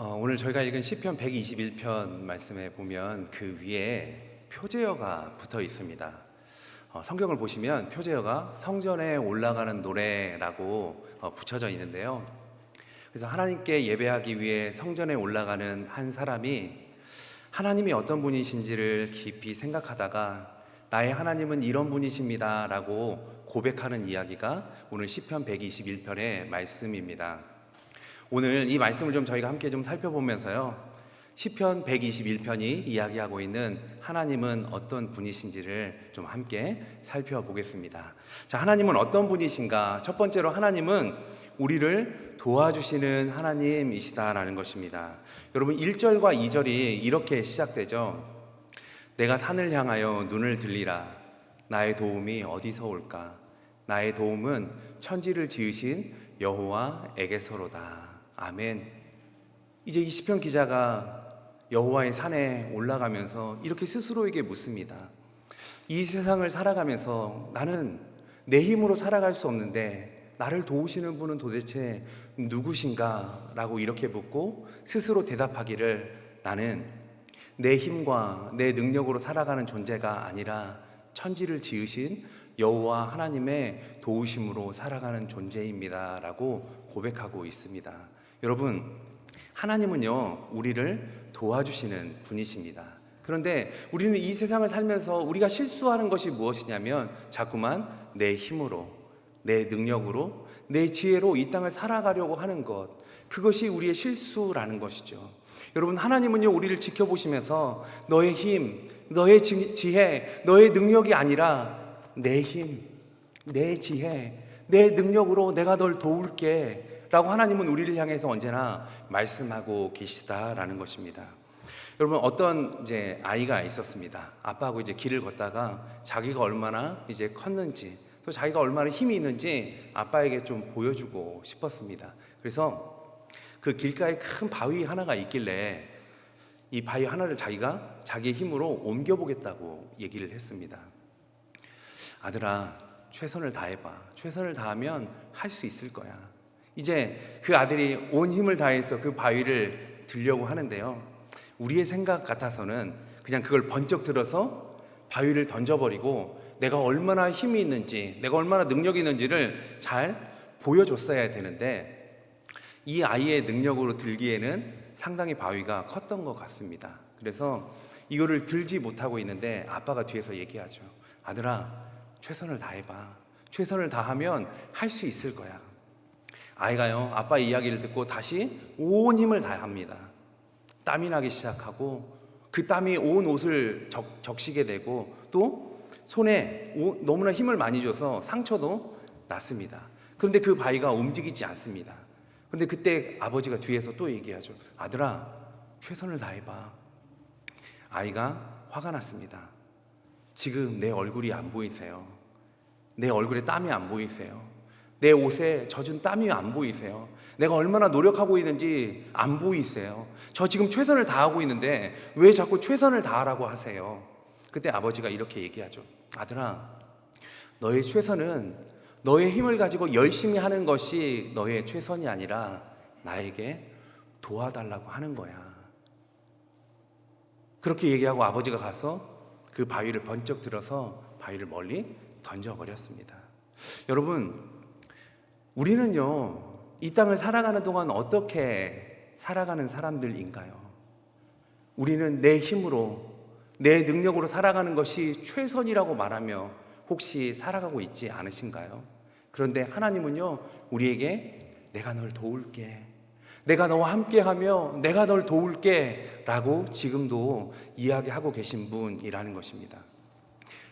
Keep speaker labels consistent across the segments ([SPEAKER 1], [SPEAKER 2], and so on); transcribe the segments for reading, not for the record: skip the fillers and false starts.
[SPEAKER 1] 오늘 저희가 읽은 시편 121편 말씀에 보면 그 위에 표제어가 붙어 있습니다. 성경을 보시면 표제어가 성전에 올라가는 노래라고 붙여져 있는데요. 그래서 하나님께 예배하기 위해 성전에 올라가는 한 사람이 하나님이 어떤 분이신지를 깊이 생각하다가 나의 하나님은 이런 분이십니다 라고 고백하는 이야기가 오늘 시편 121편의 말씀입니다. 오늘 이 말씀을 저희가 함께 살펴보면서요, 시편 121편이 이야기하고 있는 하나님은 어떤 분이신지를 함께 살펴보겠습니다. 자, 하나님은 어떤 분이신가? 첫 번째로 하나님은 우리를 도와주시는 하나님이시다라는 것입니다. 여러분 1절과 2절이 이렇게 시작되죠. 내가 산을 향하여 눈을 들리라. 나의 도움이 어디서 올까? 나의 도움은 천지를 지으신 여호와에게서로다. 아멘. 이제 이 시편 기자가 여호와의 산에 올라가면서 이렇게 스스로에게 묻습니다. 이 세상을 살아가면서 나는 내 힘으로 살아갈 수 없는데 나를 도우시는 분은 도대체 누구신가? 라고 이렇게 묻고 스스로 대답하기를, 나는 내 힘과 내 능력으로 살아가는 존재가 아니라 천지를 지으신 여호와 하나님의 도우심으로 살아가는 존재입니다 라고 고백하고 있습니다. 여러분, 하나님은요, 우리를 도와주시는 분이십니다. 그런데 우리는 이 세상을 살면서 우리가 실수하는 것이 무엇이냐면 자꾸만 내 힘으로, 내 능력으로, 내 지혜로 이 땅을 살아가려고 하는 것, 그것이 우리의 실수라는 것이죠. 여러분, 하나님은요, 우리를 지켜보시면서 너의 힘, 너의 지혜, 너의 능력이 아니라 내 힘, 내 지혜, 내 능력으로 내가 널 도울게 라고 하나님은 우리를 향해서 언제나 말씀하고 계시다라는 것입니다. 여러분, 어떤 아이가 있었습니다. 아빠하고 길을 걷다가 자기가 얼마나 컸는지, 또 자기가 얼마나 힘이 있는지 아빠에게 보여주고 싶었습니다. 그래서 그 길가에 큰 바위 하나가 있길래 이 바위 하나를 자기가 자기의 힘으로 옮겨보겠다고 얘기를 했습니다. 아들아, 최선을 다해봐. 최선을 다하면 할 수 있을 거야. 이제 그 아들이 온 힘을 다해서 그 바위를 들려고 하는데요, 우리의 생각 같아서는 그냥 그걸 번쩍 들어서 바위를 던져버리고 내가 얼마나 힘이 있는지, 내가 얼마나 능력이 있는지를 잘 보여줬어야 되는데, 이 아이의 능력으로 들기에는 상당히 바위가 컸던 것 같습니다. 그래서 이거를 들지 못하고 있는데 아빠가 뒤에서 얘기하죠. 아들아, 최선을 다해봐. 최선을 다하면 할 수 있을 거야. 아이가요, 아빠 이야기를 듣고 다시 온 힘을 다합니다. 땀이 나기 시작하고 그 땀이 온 옷을 적시게 되고 또 손에 너무나 힘을 많이 줘서 상처도 났습니다. 그런데 그 바위가 움직이지 않습니다. 그런데 그때 아버지가 뒤에서 또 얘기하죠. 아들아, 최선을 다해봐. 아이가 화가 났습니다. 지금 내 얼굴이 안 보이세요? 내 얼굴에 땀이 안 보이세요? 내 옷에 젖은 땀이 안 보이세요? 내가 얼마나 노력하고 있는지 안 보이세요? 저 지금 최선을 다하고 있는데 왜 자꾸 최선을 다하라고 하세요? 그때 아버지가 이렇게 얘기하죠. 아들아, 너의 최선은 너의 힘을 가지고 열심히 하는 것이 너의 최선이 아니라 나에게 도와달라고 하는 거야. 그렇게 얘기하고 아버지가 가서 그 바위를 번쩍 들어서 바위를 멀리 던져버렸습니다. 여러분, 우리는요, 이 땅을 살아가는 동안 어떻게 살아가는 사람들인가요? 우리는 내 힘으로, 내 능력으로 살아가는 것이 최선이라고 말하며 혹시 살아가고 있지 않으신가요? 그런데 하나님은요, 우리에게 내가 널 도울게, 내가 너와 함께하며 내가 널 도울게 라고 지금도 이야기하고 계신 분이라는 것입니다.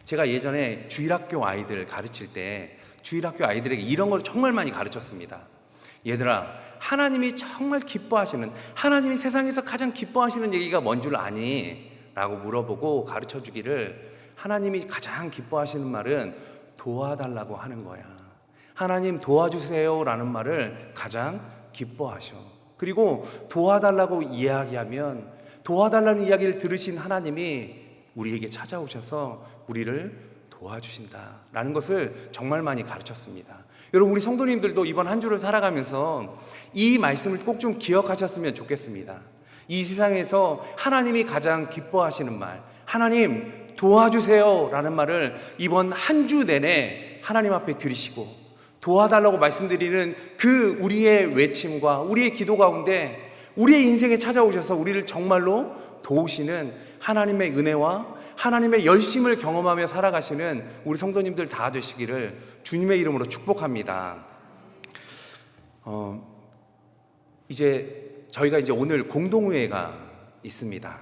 [SPEAKER 1] 제가 예전에 주일학교 아이들 가르칠 때 주일학교 아이들에게 이런 걸 정말 많이 가르쳤습니다. 얘들아, 하나님이 정말 기뻐하시는, 하나님이 세상에서 가장 기뻐하시는 얘기가 뭔 줄 아니? 라고 물어보고 가르쳐 주기를, 하나님이 가장 기뻐하시는 말은 도와달라고 하는 거야. 하나님 도와주세요 라는 말을 가장 기뻐하셔. 그리고 도와달라고 이야기하면, 도와달라는 이야기를 들으신 하나님이 우리에게 찾아오셔서 우리를 도와주신다라는 것을 정말 많이 가르쳤습니다. 여러분, 우리 성도님들도 이번 한 주를 살아가면서 이 말씀을 꼭 좀 기억하셨으면 좋겠습니다. 이 세상에서 하나님이 가장 기뻐하시는 말, 하나님 도와주세요 라는 말을 이번 한 주 내내 하나님 앞에 드리시고, 도와달라고 말씀드리는 그 우리의 외침과 우리의 기도 가운데 우리의 인생에 찾아오셔서 우리를 정말로 도우시는 하나님의 은혜와 하나님의 열심을 경험하며 살아가시는 우리 성도님들 다 되시기를 주님의 이름으로 축복합니다. 이제 저희가 오늘 공동회의가 있습니다.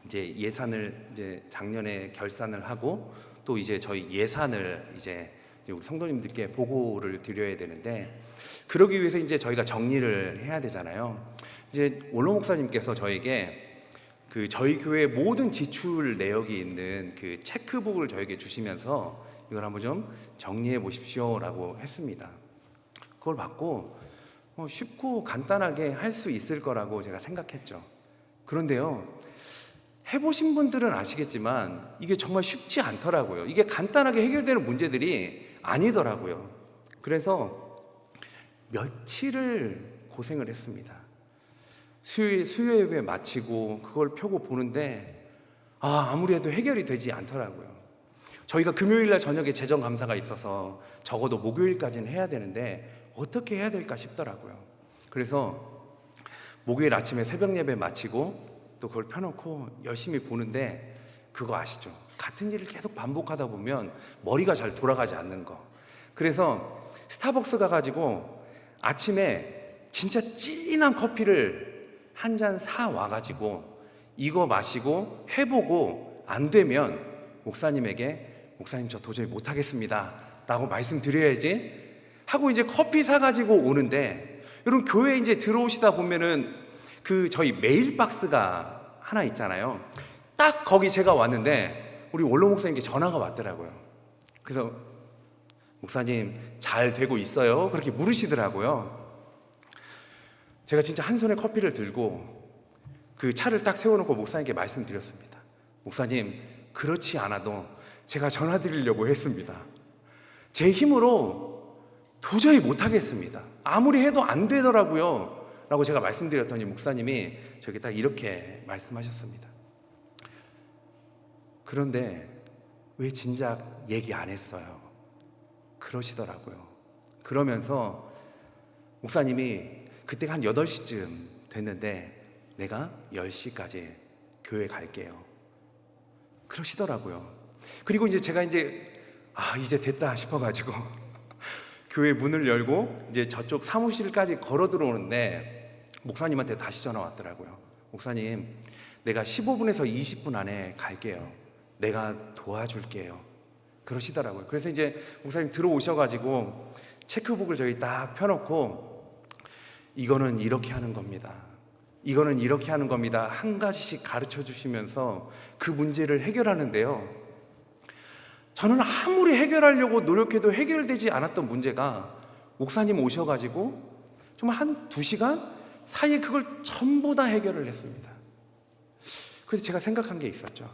[SPEAKER 1] 이제 예산을 작년에 결산을 하고 또 이제 저희 예산을 이제 우리 성도님들께 보고를 드려야 되는데, 그러기 위해서 이제 저희가 정리를 해야 되잖아요. 이제 원로 목사님께서 저에게 그 저희 교회 모든 지출 내역이 있는 그 체크북을 저에게 주시면서 이걸 한번 좀 정리해 보십시오라고 했습니다. 그걸 받고 쉽고 간단하게 할 수 있을 거라고 제가 생각했죠. 그런데요, 해보신 분들은 아시겠지만 이게 정말 쉽지 않더라고요. 이게 간단하게 해결되는 문제들이 아니더라고요. 그래서 며칠을 고생을 했습니다. 수요 예배 마치고 그걸 펴고 보는데 아무리 해도 해결이 되지 않더라고요. 저희가 금요일날 저녁에 재정감사가 있어서 적어도 목요일까지는 해야 되는데 어떻게 해야 될까 싶더라고요. 그래서 목요일 아침에 새벽 예배 마치고 또 그걸 펴놓고 열심히 보는데, 그거 아시죠? 같은 일을 계속 반복하다 보면 머리가 잘 돌아가지 않는 거. 그래서 스타벅스 가가지고 아침에 진짜 진한 커피를 한 잔 사 와가지고 이거 마시고 해보고 안 되면 목사님에게 목사님 저 도저히 못하겠습니다 라고 말씀드려야지 하고 이제 커피 사가지고 오는데, 여러분 교회에 이제 들어오시다 보면은 그 저희 메일 박스가 하나 있잖아요. 딱 거기 제가 왔는데 우리 원로 목사님께 전화가 왔더라고요. 그래서 목사님 잘 되고 있어요? 그렇게 물으시더라고요. 제가 진짜 한 손에 커피를 들고 그 차를 딱 세워놓고 목사님께 말씀드렸습니다. 목사님, 그렇지 않아도 제가 전화 드리려고 했습니다. 제 힘으로 도저히 못하겠습니다. 아무리 해도 안 되더라고요 라고 제가 말씀드렸더니 목사님이 저기 딱 이렇게 말씀하셨습니다. 그런데 왜 진작 얘기 안 했어요? 그러시더라고요. 그러면서 목사님이 그때가 한 8시쯤 됐는데 내가 10시까지 교회 갈게요 그러시더라고요. 그리고 이제 제가 이제 됐다 싶어가지고 교회 문을 열고 이제 저쪽 사무실까지 걸어 들어오는데 목사님한테 다시 전화 왔더라고요. 목사님, 내가 15분에서 20분 안에 갈게요. 내가 도와줄게요. 그러시더라고요. 그래서 이제 목사님 들어오셔가지고 체크북을 저기 딱 펴놓고 이거는 이렇게 하는 겁니다. 이거는 이렇게 하는 겁니다. 한 가지씩 가르쳐 주시면서 그 문제를 해결하는데요. 저는 아무리 해결하려고 노력해도 해결되지 않았던 문제가 목사님 오셔가지고 정말 한 2시간 사이에 그걸 전부 다 해결을 했습니다. 그래서 제가 생각한 게 있었죠.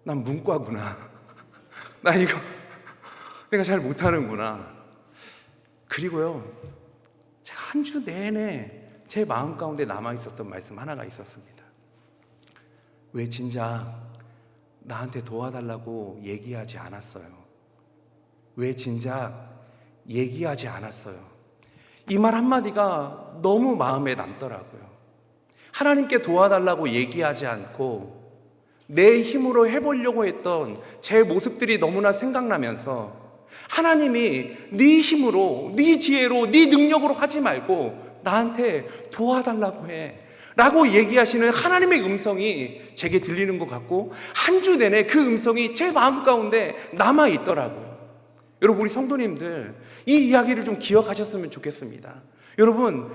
[SPEAKER 1] 난 문과구나. 나 이거 내가 잘 못하는구나. 그리고요, 제가 한 주 내내 제 마음 가운데 남아있었던 말씀 하나가 있었습니다. 왜 진작 나한테 도와달라고 얘기하지 않았어요? 왜 진작 얘기하지 않았어요? 이 말 한마디가 너무 마음에 남더라고요. 하나님께 도와달라고 얘기하지 않고 내 힘으로 해보려고 했던 제 모습들이 너무나 생각나면서, 하나님이 네 힘으로, 네 지혜로, 네 능력으로 하지 말고 나한테 도와달라고 해 라고 얘기하시는 하나님의 음성이 제게 들리는 것 같고, 한 주 내내 그 음성이 제 마음 가운데 남아있더라고요. 여러분, 우리 성도님들 이 이야기를 좀 기억하셨으면 좋겠습니다. 여러분,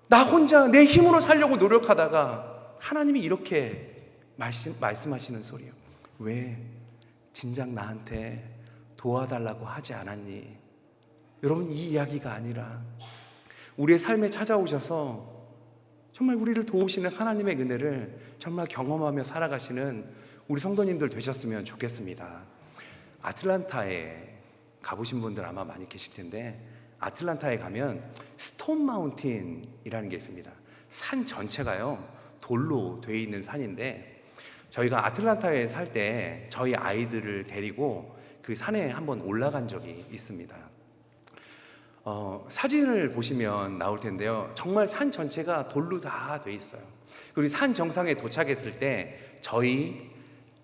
[SPEAKER 1] 나 혼자 내 힘으로 살려고 노력하다가 하나님이 이렇게 말씀하시는 소리예요. 왜 진작 나한테 도와달라고 하지 않았니? 여러분, 이 이야기가 아니라 우리의 삶에 찾아오셔서 정말 우리를 도우시는 하나님의 은혜를 정말 경험하며 살아가시는 우리 성도님들 되셨으면 좋겠습니다. 아틀란타에 가보신 분들 아마 많이 계실 텐데, 아틀란타에 가면 스톤 마운틴이라는 게 있습니다. 산 전체가요 돌로 되어 있는 산인데, 저희가 아틀란타에 살 때 저희 아이들을 데리고 그 산에 한번 올라간 적이 있습니다. 사진을 보시면 나올 텐데요, 정말 산 전체가 돌로 다 돼 있어요. 그리고 산 정상에 도착했을 때 저희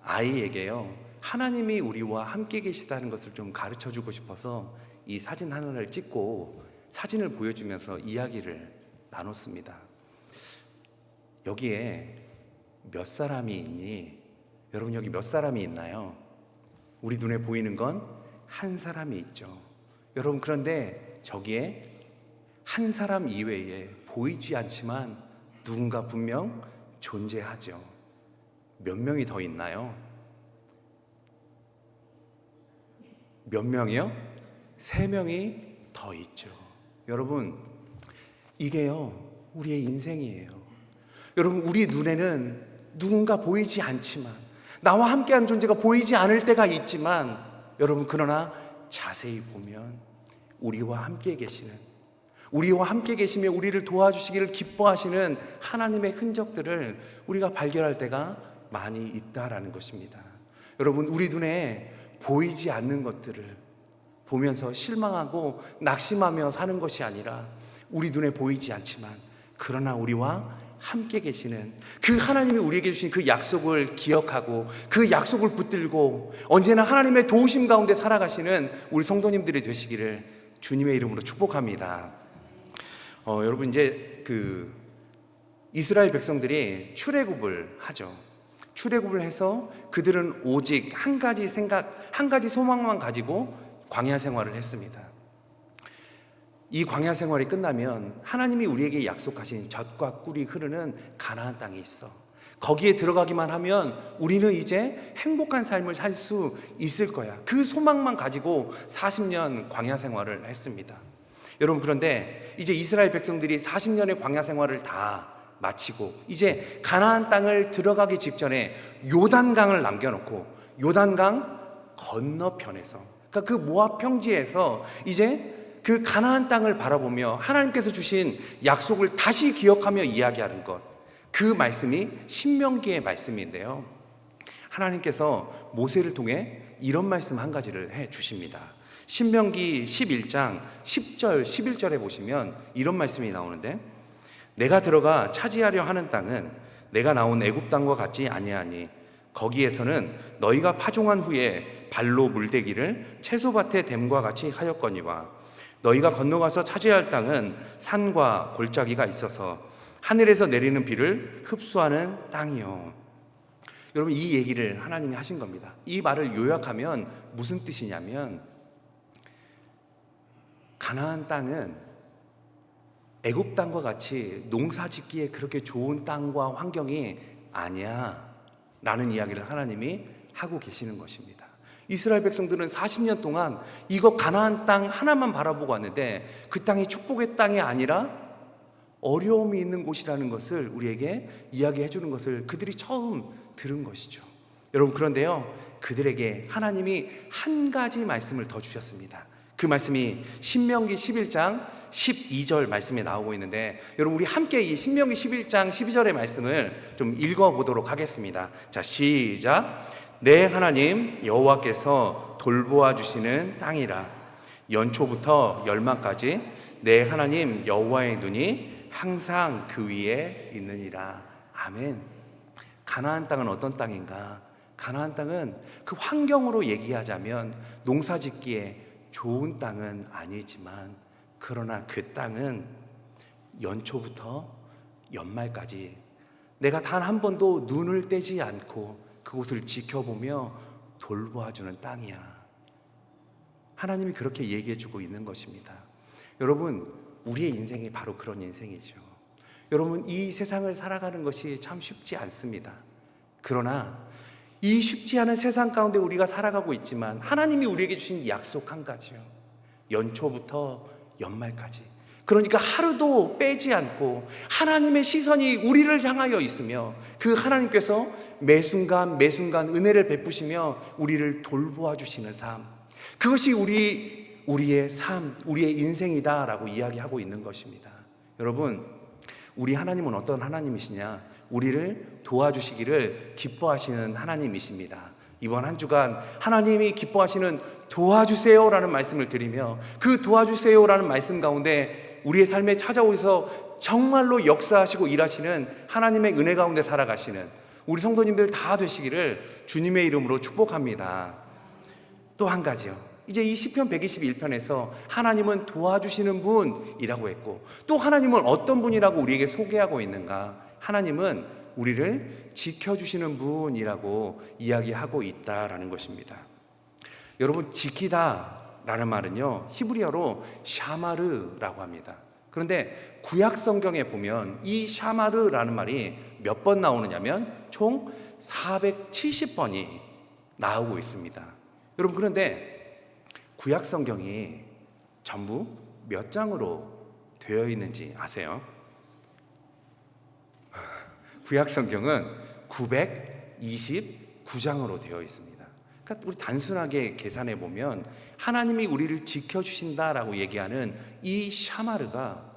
[SPEAKER 1] 아이에게요, 하나님이 우리와 함께 계시다는 것을 좀 가르쳐 주고 싶어서 이 사진 하나를 찍고 사진을 보여주면서 이야기를 나눴습니다. 여기에 몇 사람이 있니? 여러분, 여기 몇 사람이 있나요? 우리 눈에 보이는 건 한 사람이 있죠. 여러분, 그런데 저기에 한 사람 이외에 보이지 않지만 누군가 분명 존재하죠. 몇 명이 더 있나요? 몇 명이요? 3명이 더 있죠. 여러분, 이게요 우리의 인생이에요. 여러분, 우리 눈에는 누군가 보이지 않지만, 나와 함께하는 존재가 보이지 않을 때가 있지만, 여러분, 그러나 자세히 보면 우리와 함께 계시는, 우리와 함께 계시며 우리를 도와주시기를 기뻐하시는 하나님의 흔적들을 우리가 발견할 때가 많이 있다라는 것입니다. 여러분, 우리 눈에 보이지 않는 것들을 보면서 실망하고 낙심하며 사는 것이 아니라, 우리 눈에 보이지 않지만 그러나 우리와 함께 계시는 그 하나님이 우리에게 주신 그 약속을 기억하고 그 약속을 붙들고 언제나 하나님의 도우심 가운데 살아가시는 우리 성도님들이 되시기를 주님의 이름으로 축복합니다. 여러분, 이제 이스라엘 백성들이 출애굽을 하죠. 출애굽을 해서 그들은 오직 한 가지 생각, 한 가지 소망만 가지고 광야 생활을 했습니다. 이 광야 생활이 끝나면 하나님이 우리에게 약속하신 젖과 꿀이 흐르는 가나안 땅이 있어. 거기에 들어가기만 하면 우리는 이제 행복한 삶을 살 수 있을 거야. 그 소망만 가지고 40년 광야 생활을 했습니다. 여러분, 그런데 이제 이스라엘 백성들이 40년의 광야 생활을 다 마치고 이제 가나안 땅을 들어가기 직전에 요단강을 남겨놓고 요단강 건너편에서, 그러니까 그 모압 평지에서 이제 그 가나안 땅을 바라보며 하나님께서 주신 약속을 다시 기억하며 이야기하는 것, 그 말씀이 신명기의 말씀인데요, 하나님께서 모세를 통해 이런 말씀 한 가지를 해 주십니다. 신명기 11장 10절 11절에 보시면 이런 말씀이 나오는데, 내가 들어가 차지하려 하는 땅은 내가 나온 애굽 땅과 같지 아니하니 거기에서는 너희가 파종한 후에 발로 물대기를 채소밭에 댐과 같이 하였거니와 너희가 건너가서 차지할 땅은 산과 골짜기가 있어서 하늘에서 내리는 비를 흡수하는 땅이요. 여러분, 이 얘기를 하나님이 하신 겁니다. 이 말을 요약하면 무슨 뜻이냐면, 가나안 땅은 애굽 땅과 같이 농사 짓기에 그렇게 좋은 땅과 환경이 아니야 라는 이야기를 하나님이 하고 계시는 것입니다. 이스라엘 백성들은 40년 동안 이거 가나안 땅 하나만 바라보고 왔는데 그 땅이 축복의 땅이 아니라 어려움이 있는 곳이라는 것을 우리에게 이야기해 주는 것을 그들이 처음 들은 것이죠. 여러분, 그런데요, 그들에게 하나님이 한 가지 말씀을 더 주셨습니다. 그 말씀이 신명기 11장 12절 말씀에 나오고 있는데, 여러분, 우리 함께 이 신명기 11장 12절의 말씀을 좀 읽어보도록 하겠습니다. 자, 시작. 내 하나님 여호와께서 돌보아 주시는 땅이라. 연초부터 열만까지 내 하나님 여호와의 눈이 항상 그 위에 있느니라. 아멘. 가나안 땅은 어떤 땅인가? 가나안 땅은 그 환경으로 얘기하자면 농사짓기에 좋은 땅은 아니지만, 그러나 그 땅은 연초부터 연말까지 내가 단 한 번도 눈을 떼지 않고 그곳을 지켜보며 돌보아주는 땅이야. 하나님이 그렇게 얘기해주고 있는 것입니다. 여러분, 우리의 인생이 바로 그런 인생이죠. 여러분, 이 세상을 살아가는 것이 참 쉽지 않습니다. 그러나 이 쉽지 않은 세상 가운데 우리가 살아가고 있지만 하나님이 우리에게 주신 약속 한 가지요. 연초부터 연말까지, 그러니까 하루도 빼지 않고 하나님의 시선이 우리를 향하여 있으며 그 하나님께서 매 순간 매 순간 은혜를 베푸시며 우리를 돌보아 주시는 삶, 그것이 우리의 삶, 우리의 인생이다라고 이야기하고 있는 것입니다. 여러분, 우리 하나님은 어떤 하나님이시냐? 우리를 도와주시기를 기뻐하시는 하나님이십니다. 이번 한 주간 하나님이 기뻐하시는 도와주세요라는 말씀을 드리며, 그 도와주세요라는 말씀 가운데 우리의 삶에 찾아오셔서 정말로 역사하시고 일하시는 하나님의 은혜 가운데 살아가시는 우리 성도님들 다 되시기를 주님의 이름으로 축복합니다. 또 한 가지요. 이제 이 시편 121편에서 하나님은 도와주시는 분이라고 했고, 또 하나님은 어떤 분이라고 우리에게 소개하고 있는가? 하나님은 우리를 지켜주시는 분이라고 이야기하고 있다라는 것입니다. 여러분, 지키다라는 말은요, 히브리어로 샤마르라고 합니다. 그런데 구약 성경에 보면 이 샤마르라는 말이 몇 번 나오느냐면 총 470번이 나오고 있습니다. 여러분, 그런데 구약 성경이 전부 몇 장으로 되어 있는지 아세요? 구약 성경은 929장으로 되어 있습니다. 그러니까 우리 단순하게 계산해 보면 하나님이 우리를 지켜주신다라고 얘기하는 이 샤마르가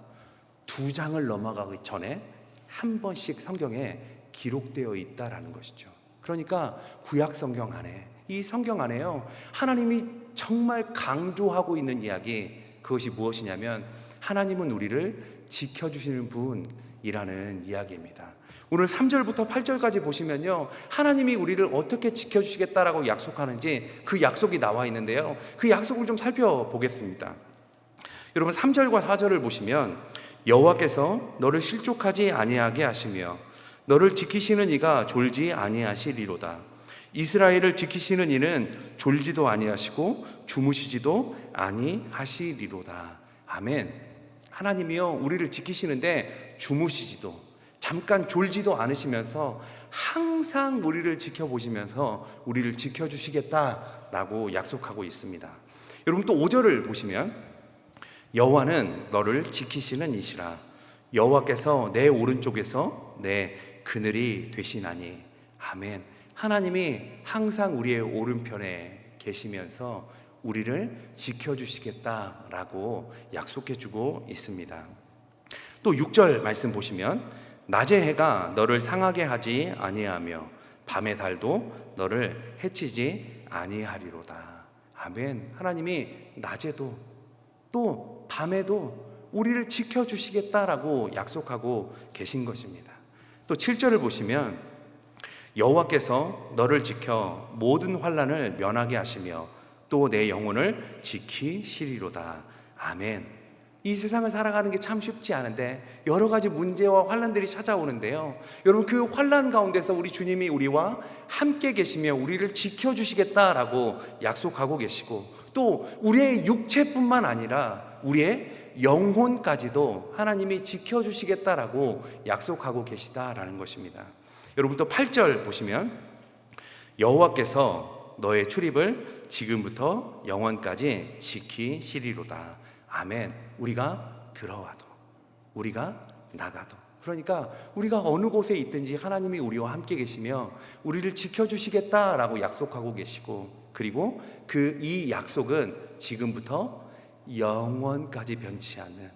[SPEAKER 1] 2장을 넘어가기 전에 한 번씩 성경에 기록되어 있다라는 것이죠. 그러니까 구약 성경 안에, 이 성경 안에요, 하나님이 정말 강조하고 있는 이야기, 그것이 무엇이냐면 하나님은 우리를 지켜주시는 분이라는 이야기입니다. 오늘 3절부터 8절까지 보시면요, 하나님이 우리를 어떻게 지켜주시겠다라고 약속하는지 그 약속이 나와 있는데요, 그 약속을 좀 살펴보겠습니다. 여러분, 3절과 4절을 보시면 여호와께서 너를 실족하지 아니하게 하시며 너를 지키시는 이가 졸지 아니하시리로다. 이스라엘을 지키시는 이는 졸지도 아니하시고 주무시지도 아니하시리로다. 아멘. 하나님이요, 우리를 지키시는데 주무시지도, 잠깐 졸지도 않으시면서 항상 우리를 지켜보시면서 우리를 지켜주시겠다라고 약속하고 있습니다. 여러분, 또 5절을 보시면 여호와는 너를 지키시는 이시라. 여호와께서 내 오른쪽에서 내 그늘이 되시나니. 아멘. 하나님이 항상 우리의 오른편에 계시면서 우리를 지켜주시겠다라고 약속해주고 있습니다. 또 6절 말씀 보시면 낮의 해가 너를 상하게 하지 아니하며 밤의 달도 너를 해치지 아니하리로다. 아멘. 하나님이 낮에도 또 밤에도 우리를 지켜주시겠다라고 약속하고 계신 것입니다. 또 7절을 보시면 여호와께서 너를 지켜 모든 환난을 면하게 하시며 또 내 영혼을 지키시리로다. 아멘. 이 세상을 살아가는 게 참 쉽지 않은데 여러 가지 문제와 환난들이 찾아오는데요, 여러분, 그 환난 가운데서 우리 주님이 우리와 함께 계시며 우리를 지켜주시겠다라고 약속하고 계시고, 또 우리의 육체뿐만 아니라 우리의 영혼까지도 하나님이 지켜주시겠다라고 약속하고 계시다라는 것입니다. 여러분, 또 8절 보시면 여호와께서 너의 출입을 지금부터 영원까지 지키시리로다. 아멘. 우리가 들어와도 우리가 나가도, 그러니까 우리가 어느 곳에 있든지 하나님이 우리와 함께 계시며 우리를 지켜주시겠다라고 약속하고 계시고, 그리고 이 약속은 지금부터 영원까지 변치 않는,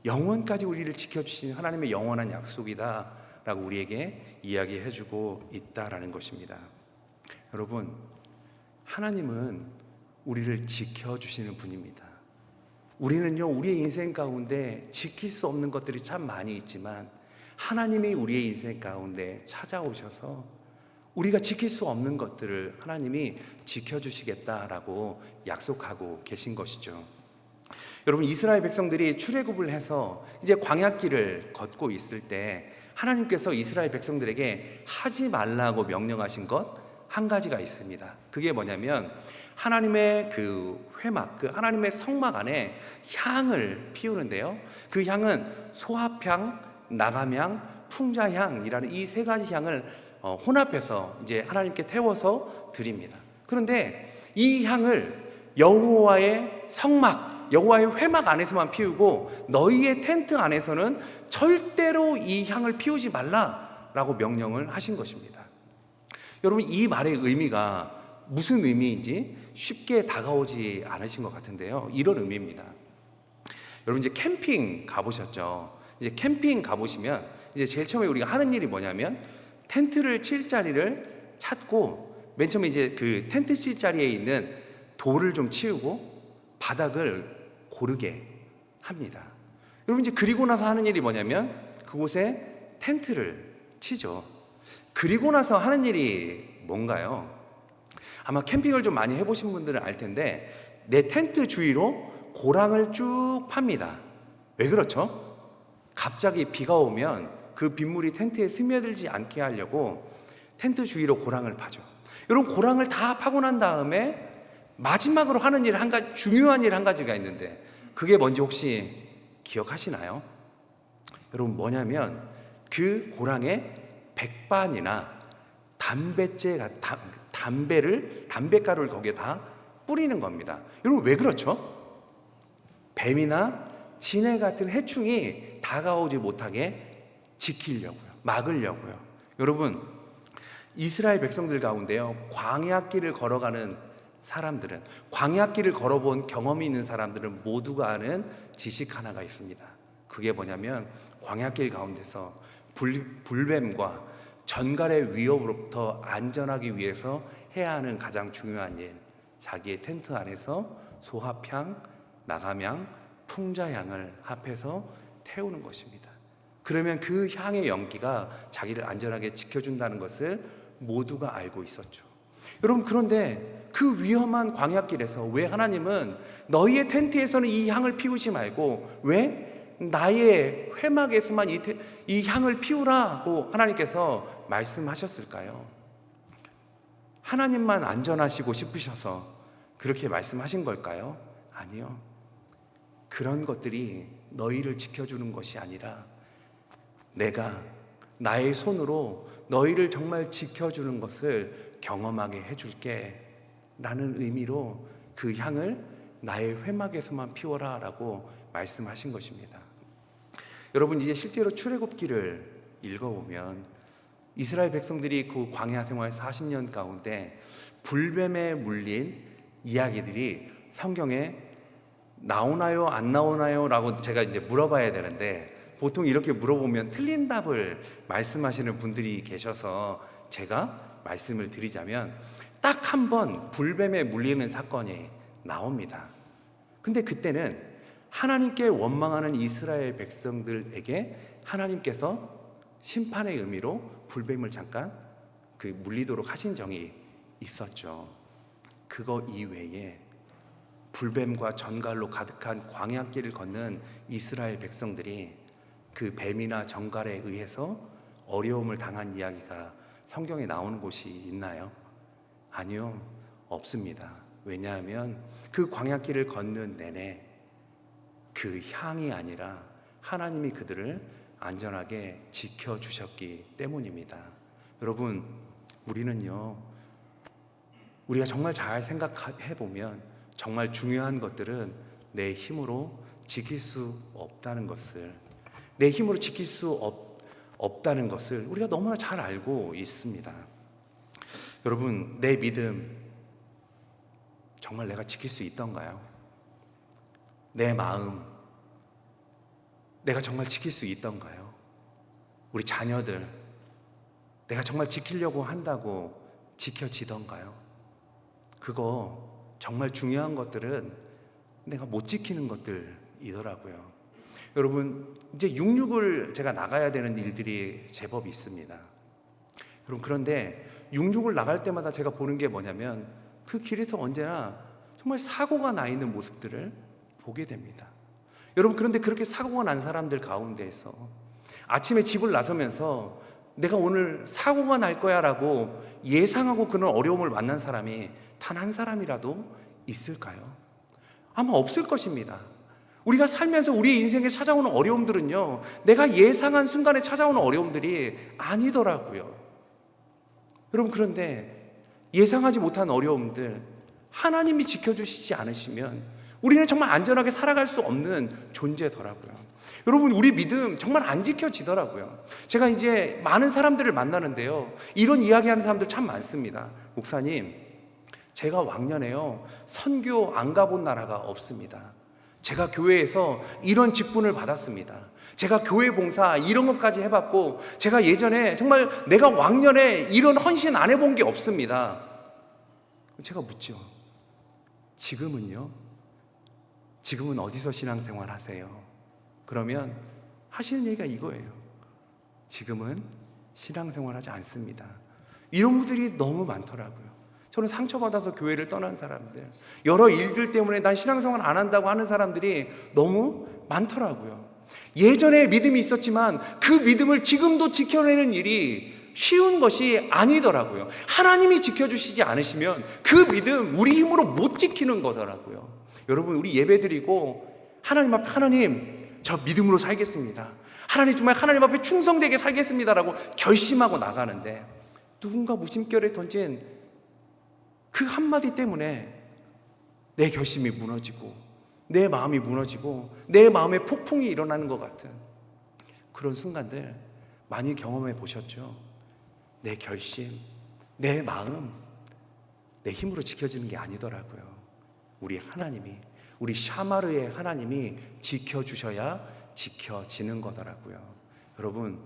[SPEAKER 1] 영원까지 우리를 지켜주시는 하나님의 영원한 약속이다 라고 우리에게 이야기해주고 있다라는 것입니다. 여러분, 하나님은 우리를 지켜주시는 분입니다. 우리는요, 우리의 인생 가운데 지킬 수 없는 것들이 참 많이 있지만 하나님이 우리의 인생 가운데 찾아오셔서 우리가 지킬 수 없는 것들을 하나님이 지켜주시겠다라고 약속하고 계신 것이죠. 여러분, 이스라엘 백성들이 출애굽을 해서 이제 광야길을 걷고 있을 때 하나님께서 이스라엘 백성들에게 하지 말라고 명령하신 것 한 가지가 있습니다. 그게 뭐냐면 하나님의 그 회막, 그 하나님의 성막 안에 향을 피우는데요, 그 향은 소합향, 나감향, 풍자향이라는 이 세 가지 향을 혼합해서 이제 하나님께 태워서 드립니다. 그런데 이 향을 여호와의 성막, 여호와의 회막 안에서만 피우고 너희의 텐트 안에서는 절대로 이 향을 피우지 말라라고 명령을 하신 것입니다. 여러분, 이 말의 의미가 무슨 의미인지 쉽게 다가오지 않으신 것 같은데요. 이런 의미입니다. 여러분 이제 캠핑 가보셨죠? 이제 캠핑 가보시면 이제 제일 처음에 우리가 하는 일이 뭐냐면 텐트를 칠 자리를 찾고 맨 처음에 이제 그 텐트 칠 자리에 있는 돌을 좀 치우고 바닥을 고르게 합니다. 여러분 이제 그리고 나서 하는 일이 뭐냐면 그곳에 텐트를 치죠. 그리고 나서 하는 일이 뭔가요? 아마 캠핑을 좀 많이 해보신 분들은 알 텐데 내 텐트 주위로 고랑을 쭉 팝니다. 왜 그렇죠? 갑자기 비가 오면 그 빗물이 텐트에 스며들지 않게 하려고 텐트 주위로 고랑을 파죠. 여러분 고랑을 다 파고 난 다음에 마지막으로 하는 일 한 가지, 중요한 일 한 가지가 있는데 그게 뭔지 혹시 기억하시나요? 여러분 뭐냐면 그 고랑에 백반이나 담배가루를 거기에 다 뿌리는 겁니다. 여러분 왜 그렇죠? 뱀이나 진해 같은 해충이 다가오지 못하게 지키려고요. 막으려고요. 여러분 이스라엘 백성들 가운데요, 광야길을 걸어가는 사람들은, 광야길을 걸어본 경험이 있는 사람들은 모두가 아는 지식 하나가 있습니다. 그게 뭐냐면 광야길 가운데서 불뱀과 전갈의 위협으로부터 안전하기 위해서 해야 하는 가장 중요한 일, 자기의 텐트 안에서 소합향, 나감향, 풍자향을 합해서 태우는 것입니다. 그러면 그 향의 연기가 자기를 안전하게 지켜준다는 것을 모두가 알고 있었죠. 여러분 그런데 그 위험한 광야길에서 왜 하나님은 너희의 텐트에서는 이 향을 피우지 말고 왜 나의 회막에서만 이 향을 피우라고 하나님께서 말씀하셨을까요? 하나님만 안전하시고 싶으셔서 그렇게 말씀하신 걸까요? 아니요. 그런 것들이 너희를 지켜주는 것이 아니라 내가 나의 손으로 너희를 정말 지켜주는 것을 경험하게 해줄게 라는 의미로 그 향을 나의 회막에서만 피워라 라고 말씀하신 것입니다. 여러분 이제 실제로 출애굽기를 읽어보면 이스라엘 백성들이 그 광야 생활 40년 가운데 불뱀에 물린 이야기들이 성경에 나오나요 안 나오나요 라고 제가 이제 물어봐야 되는데 보통 이렇게 물어보면 틀린 답을 말씀하시는 분들이 계셔서 제가 말씀을 드리자면 딱 한 번 불뱀에 물리는 사건이 나옵니다. 근데 그때는 하나님께 원망하는 이스라엘 백성들에게 하나님께서 심판의 의미로 불뱀을 잠깐 물리도록 하신 적이 있었죠. 그거 이외에 불뱀과 전갈로 가득한 광야길을 걷는 이스라엘 백성들이 그 뱀이나 전갈에 의해서 어려움을 당한 이야기가 성경에 나오는 곳이 있나요? 아니요, 없습니다. 왜냐하면 그 광야길을 걷는 내내 그 향이 아니라 하나님이 그들을 안전하게 지켜주셨기 때문입니다. 여러분, 우리는요, 우리가 정말 잘 생각해보면 정말 중요한 것들은 내 힘으로 지킬 수 없다는 것을, 내 힘으로 지킬 수 없다는 것을 우리가 너무나 잘 알고 있습니다. 여러분, 내 믿음 정말 내가 지킬 수 있던가요? 내 마음 내가 정말 지킬 수 있던가요? 우리 자녀들 내가 정말 지키려고 한다고 지켜지던가요? 그거 정말 중요한 것들은 내가 못 지키는 것들이더라고요. 여러분, 이제 육육을 제가 나가야 되는 일들이 제법 있습니다. 여러분, 그런데 육육을 나갈 때마다 제가 보는 게 뭐냐면 그 길에서 언제나 정말 사고가 나 있는 모습들을 보게 됩니다. 여러분, 그런데 그렇게 사고가 난 사람들 가운데에서 아침에 집을 나서면서 내가 오늘 사고가 날 거야 라고 예상하고 그런 어려움을 만난 사람이 단 한 사람이라도 있을까요? 아마 없을 것입니다. 우리가 살면서 우리 인생에 찾아오는 어려움들은요, 내가 예상한 순간에 찾아오는 어려움들이 아니더라고요. 여러분, 그런데 예상하지 못한 어려움들 하나님이 지켜주시지 않으시면 우리는 정말 안전하게 살아갈 수 없는 존재더라고요. 여러분, 우리 믿음 정말 안 지켜지더라고요. 제가 이제 많은 사람들을 만나는데요, 이런 이야기하는 사람들 참 많습니다. 목사님, 제가 왕년에요, 선교 안 가본 나라가 없습니다. 제가 교회에서 이런 직분을 받았습니다. 제가 교회 봉사 이런 것까지 해봤고, 제가 예전에 정말 내가 왕년에 이런 헌신 안 해본 게 없습니다. 제가 묻죠. 지금은요? 지금은 어디서 신앙생활 하세요? 그러면 하시는 얘기가 이거예요. 지금은 신앙생활 하지 않습니다. 이런 분들이 너무 많더라고요. 저는 상처받아서 교회를 떠난 사람들, 여러 일들 때문에 난 신앙생활 안 한다고 하는 사람들이 너무 많더라고요. 예전에 믿음이 있었지만 그 믿음을 지금도 지켜내는 일이 쉬운 것이 아니더라고요. 하나님이 지켜주시지 않으시면 그 믿음 우리 힘으로 못 지키는 거더라고요. 여러분, 우리 예배드리고 하나님 앞에, 하나님 저 믿음으로 살겠습니다, 하나님 정말 하나님 앞에 충성되게 살겠습니다라고 결심하고 나가는데, 누군가 무심결에 던진 그 한마디 때문에 내 결심이 무너지고 내 마음이 무너지고 내 마음에 폭풍이 일어나는 것 같은 그런 순간들 많이 경험해 보셨죠? 내 결심, 내 마음, 내 힘으로 지켜지는 게 아니더라고요. 우리 하나님이, 우리 샤마르의 하나님이 지켜주셔야 지켜지는 거더라고요. 여러분,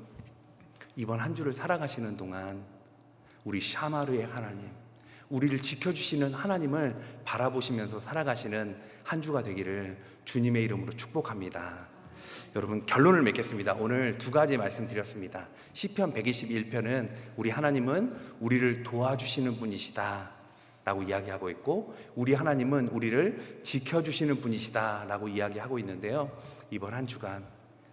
[SPEAKER 1] 이번 한 주를 살아가시는 동안 우리 샤마르의 하나님, 우리를 지켜주시는 하나님을 바라보시면서 살아가시는 한 주가 되기를 주님의 이름으로 축복합니다. 여러분, 결론을 맺겠습니다. 오늘 두 가지 말씀드렸습니다. 시편 121편은 우리 하나님은 우리를 도와주시는 분이시다 라고 이야기하고 있고, 우리 하나님은 우리를 지켜주시는 분이시다 라고 이야기하고 있는데요, 이번 한 주간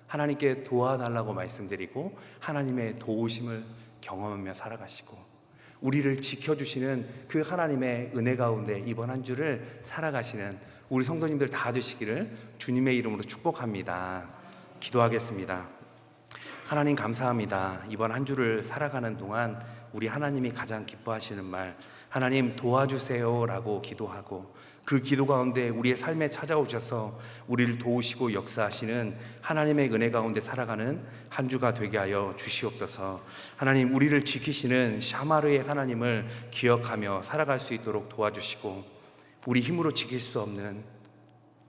[SPEAKER 1] 하나님께 도와달라고 말씀드리고 하나님의 도우심을 경험하며 살아가시고 우리를 지켜주시는 그 하나님의 은혜 가운데 이번 한 주를 살아가시는 우리 성도님들 다 되시기를 주님의 이름으로 축복합니다. 기도하겠습니다. 하나님 감사합니다. 이번 한 주를 살아가는 동안 우리 하나님이 가장 기뻐하시는 말, 하나님 도와주세요 라고 기도하고, 그 기도 가운데 우리의 삶에 찾아오셔서 우리를 도우시고 역사하시는 하나님의 은혜 가운데 살아가는 한 주가 되게 하여 주시옵소서. 하나님, 우리를 지키시는 샤마르의 하나님을 기억하며 살아갈 수 있도록 도와주시고, 우리 힘으로 지킬 수 없는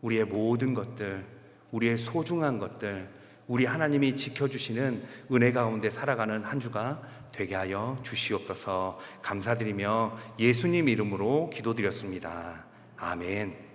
[SPEAKER 1] 우리의 모든 것들, 우리의 소중한 것들, 우리 하나님이 지켜주시는 은혜 가운데 살아가는 한 주가 되게 하여 주시옵소서. 감사드리며 예수님 이름으로 기도드렸습니다. 아멘.